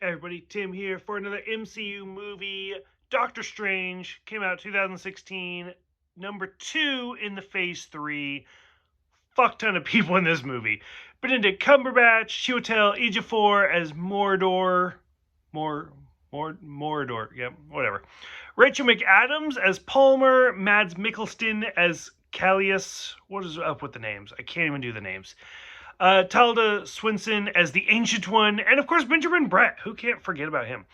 Everybody, Tim here for another MCU movie. Doctor Strange came out 2016, number 2 in the Phase 3. Fuck ton of people in this movie. Benedict Cumberbatch, Chiwetel Ejiofor as Mordor. Mordor, yep, whatever. Rachel McAdams as Palmer, Mads Mikkelsen as Callius. What is up with the names? I can't even do the names. Tilda Swinton as the Ancient One, and of course Benjamin Bratt. Who can't forget about him?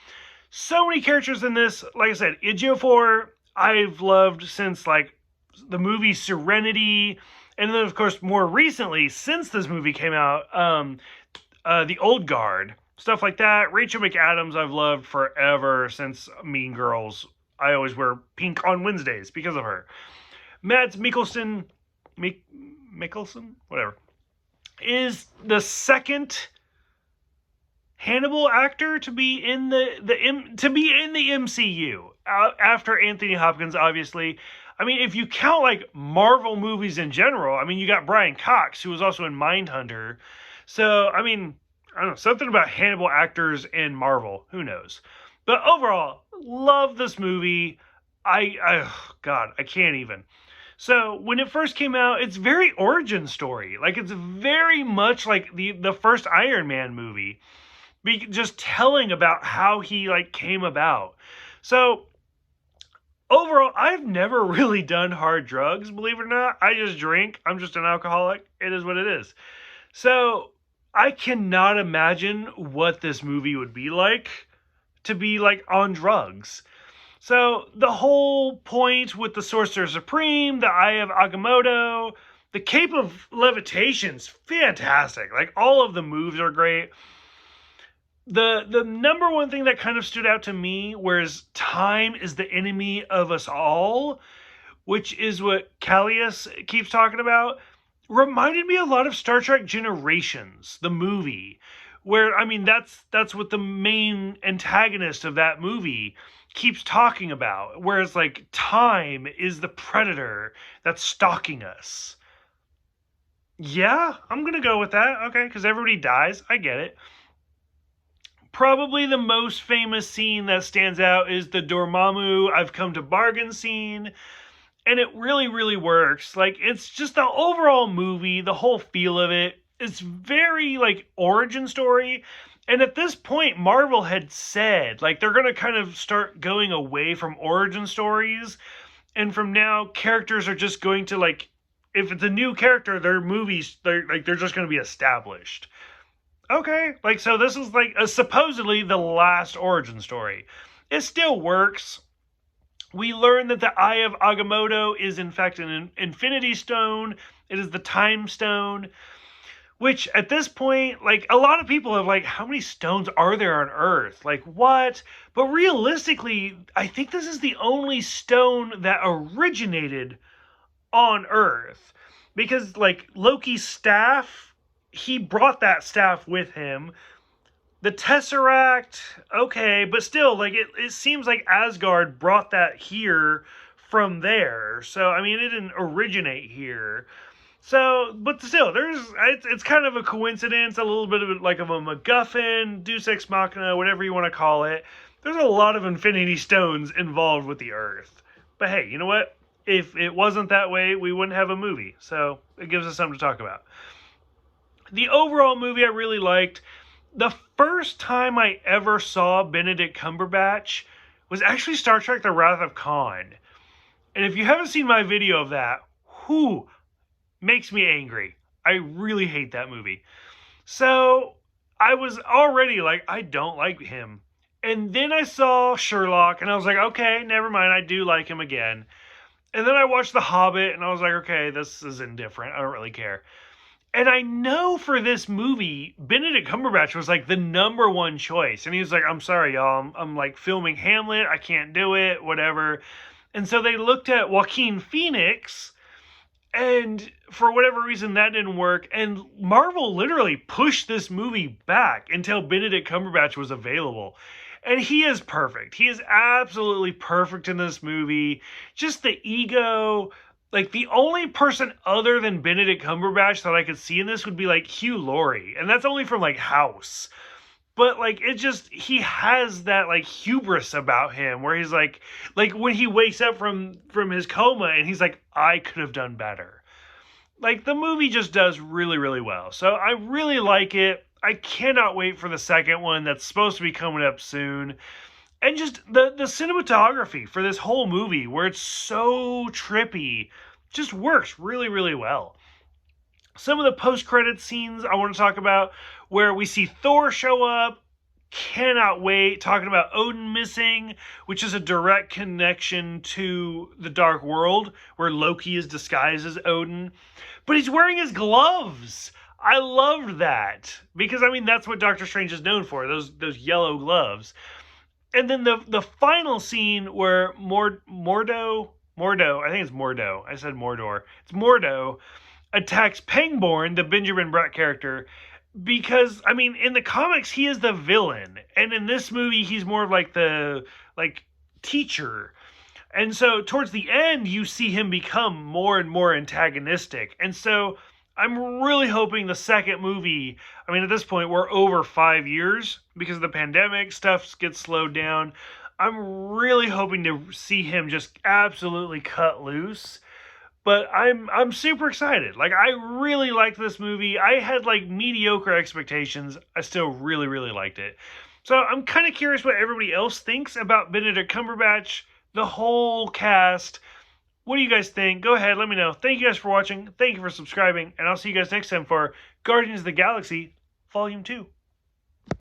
So many characters in this. Like I said, Ejiofor I've loved since like the movie Serenity, and then of course more recently since this movie came out, the Old Guard, stuff like that. Rachel McAdams I've loved forever since Mean Girls. I always wear pink on Wednesdays because of her. Mads Mikkelsen, whatever, is the second Hannibal actor to be in the MCU after Anthony Hopkins, obviously. I mean, if you count like Marvel movies in general, I mean, you got Brian Cox, who was also in Mindhunter. So, I mean, I don't know, something about Hannibal actors in Marvel. Who knows? But overall, love this movie. God, I can't even. So when it first came out, it's very origin story. Like it's very much like the first Iron Man movie, just telling about how he like came about. So overall, I've never really done hard drugs, believe it or not. I just drink. I'm just an alcoholic. It is what it is. So I cannot imagine what this movie would be like to be like on drugs. So the whole point with the Sorcerer Supreme, the Eye of Agamotto, the Cape of Levitation's fantastic. Like all of the moves are great. The number one thing that kind of stood out to me, whereas time is the enemy of us all, which is what Callius keeps talking about, reminded me a lot of Star Trek Generations, the movie, where I mean that's what the main antagonist of that movie keeps talking about, whereas like time is the predator that's stalking us. Yeah, I'm gonna go with that. Okay, because everybody dies. I get it. Probably the most famous scene that stands out is the Dormammu I've come to bargain scene. And it really, really works. Like, it's just the overall movie, the whole feel of it. It's very, like, origin story. And at this point, Marvel had said, like, they're going to kind of start going away from origin stories. And from now, characters are just going to, like, if it's a new character, their movies, they're just going to be established. Okay, like, so this is, like, supposedly the last origin story. It still works. We learn that the Eye of Agamotto is in fact an Infinity Stone. It is the Time Stone, which at this point, like a lot of people have like, how many stones are there on Earth? Like what? But realistically, I think this is the only stone that originated on Earth, because like Loki's staff, he brought that staff with him. The Tesseract, okay, but still, like, it seems like Asgard brought that here from there. So, I mean, it didn't originate here. So, but still, it's kind of a coincidence, a little bit of like of a MacGuffin, Deus Ex Machina, whatever you want to call it. There's a lot of Infinity Stones involved with the Earth. But hey, you know what? If it wasn't that way, we wouldn't have a movie. So, it gives us something to talk about. The overall movie I really liked. The first time I ever saw Benedict Cumberbatch was actually Star Trek The Wrath of Khan. And if you haven't seen my video of that, makes me angry. I really hate that movie. So I was already like, I don't like him. And then I saw Sherlock and I was like, okay, never mind, I do like him again. And then I watched The Hobbit and I was like, okay, this is indifferent. I don't really care. And I know for this movie, Benedict Cumberbatch was like the number one choice. And he was like, I'm sorry, y'all. I'm like filming Hamlet. I can't do it, whatever. And so they looked at Joaquin Phoenix. And for whatever reason, that didn't work. And Marvel literally pushed this movie back until Benedict Cumberbatch was available. And he is perfect. He is absolutely perfect in this movie. Just the ego. Like, the only person other than Benedict Cumberbatch that I could see in this would be, like, Hugh Laurie. And that's only from, like, House. but like it just he has that like hubris about him where he's like when he wakes up from his coma and he's like, I could have done better. Like the movie just does really really well, so I really like it. I cannot wait for the second one that's supposed to be coming up soon. And just the cinematography for this whole movie where it's so trippy just works really really well. Some of the post-credit scenes I want to talk about, where we see Thor show up. Cannot wait. Talking about Odin missing, which is a direct connection to the Dark World, where Loki is disguised as Odin, but he's wearing his gloves. I loved that because I mean that's what Doctor Strange is known for, those yellow gloves. And then the final scene where Mordo, I think it's Mordo. I said Mordor. It's Mordo attacks Pangborn, the Benjamin Bratt character, because I mean in the comics he is the villain, and in this movie he's more of like the like teacher. And so towards the end you see him become more and more antagonistic. And so I'm really hoping the second movie, I mean at this point we're over 5 years because of the pandemic, stuff gets slowed down. I'm really hoping to see him just absolutely cut loose, but I'm super excited. Like I really liked this movie. I had like mediocre expectations. I still really really liked it. So I'm kind of curious what everybody else thinks about Benedict Cumberbatch, the whole cast. What do you guys think? Go ahead, let me know. Thank you guys for watching. Thank you for subscribing, and I'll see you guys next time for Guardians of the Galaxy Volume 2.